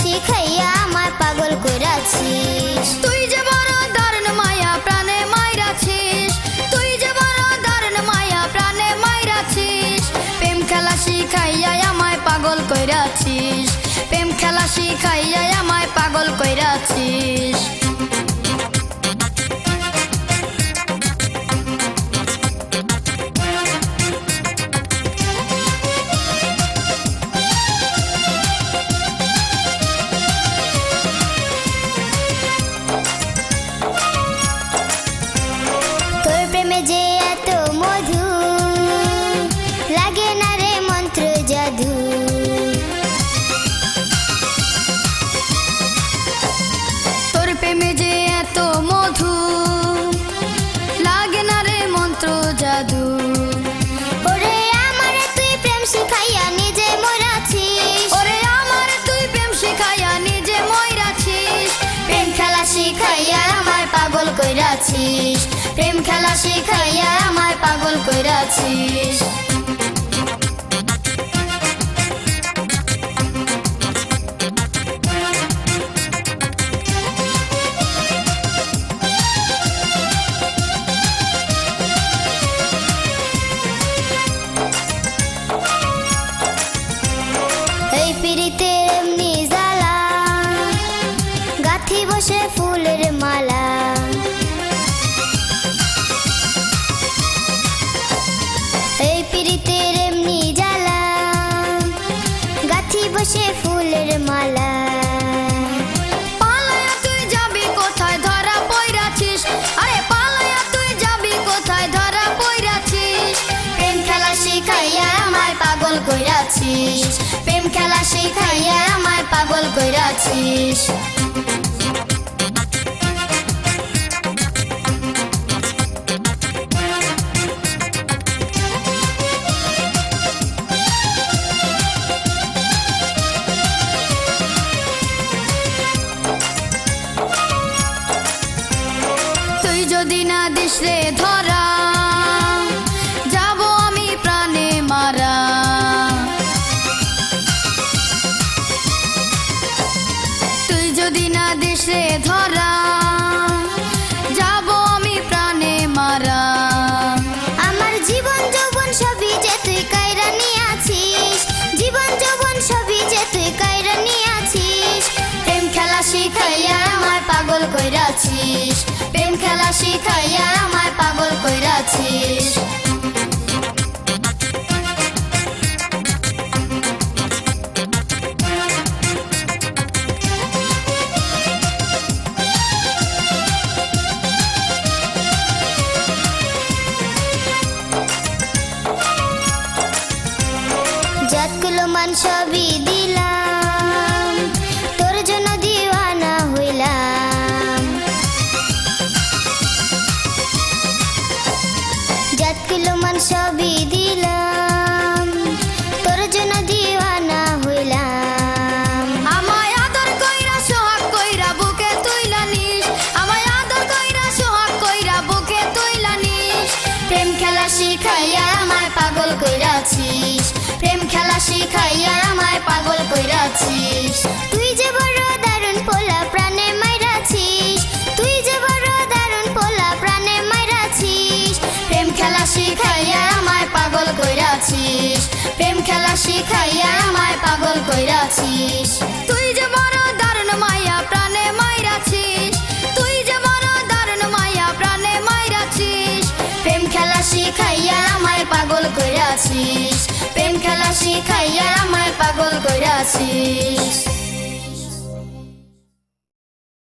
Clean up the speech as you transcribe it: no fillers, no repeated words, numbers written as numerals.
শিখাইয়া আমায় পাগল কইরাছিস। তুই যে বড় দারুণ মায়া প্রাণে মাইরাছিস, তুই যে বড় দারুণ মায়া প্রাণে মাইরাছিস। প্রেম খেলা শিখাইয়া আমায় পাগল কইরাছিস, প্রেম খেলা শিখাইয়া আমায় পাগল কইরাছিস। তোর প্রেমে যে এত মধু, লাগে না রে মন্ত্র জাদু। তোর প্রেমে যে এত মধু, লাগে না রে মন্ত্র জাদু। ওরে আমারে তুই প্রেম শিখাইয়া নিজে মরাছিস, ওরে আমার তুই প্রেম শিখাইয়া নিজে মইরাছিস। প্রেম খেলা শিখাইয়া আমায় পাগল কইরাছিস, প্রেম খেলা শিখাইয়া আমায় পাগল কইরাছিস। এই পিরিতের এমনি জ্বালা, গাথি বসে ফুলের মালা। এই পিরিতের এমনি জ্বালা, গাথি বসে ফুলের মালা। পালায়া তুই যাবি কোথায় ধরা পইরাছিস, আরে পালায়া তুই যাবি কোথায় ধরা পইরাছিস। প্রেম খেলা শিখাইয়া আমায় পাগল কইরাছিস, প্রেম খেলা শিখাইয়া আমায় পাগল কইরাছিস। তুই যদি না দিস রে ধরা, যাব আমি প্রাণে মারা। তুই যদি না দিস রে ধরা, যাব আমি প্রাণে মারা। আমার জীবন যৌবন সবই যে তুই কায়রা নিয়াছিস, জীবন যৌবন সবই যে তুই কায়রা নিয়াছিস। প্রেম খেলা শিখাইয়া আমায় পাগল কইরাছিস, প্রেম খেলা শিখাইয়া আমায় পাগল কইরাছিস। যতগুলো মান সবই দিলাম, তোর জন্য দিওয়ানা হইলাম। যতগুলো মান সবই দিলাম, তোর জন্য দিওয়ানা হইলাম। আমায় আদর কইরা সোহাগ কইরা বুকে তুইলা নিস, আমায় আদর কইরা সোহাগ কইরা বুকে তুইলা নিস। প্রেম খেলা শিখাইয়া আমায় পাগল কইরাছিস, প্রেম খেলা শিখাইয়া আমায় পাগল কইরাছিস। তুই যে বড় দারুণ পোলা প্রাণে মাইরাছিস, তুই যে বড় দারুণ পোলা প্রাণে মাইরাছিস। প্রেম খেলা শিখাইয়া আমায় পাগল কইরাছিস, প্রেম খেলা শিখাইয়া আমায় পাগল কইরাছিস। তুই যে বড় দারুণ মায়া প্রাণে মাইরাছিস, তুই যে বড় দারুণ মায়া প্রাণে মাইরাছিস। প্রেম খেলা শিখাইয়া আমায় পাগল কইরাছিস, প্রেম খেলা শিখাইয়া আমায় পাগল কইরাছিস।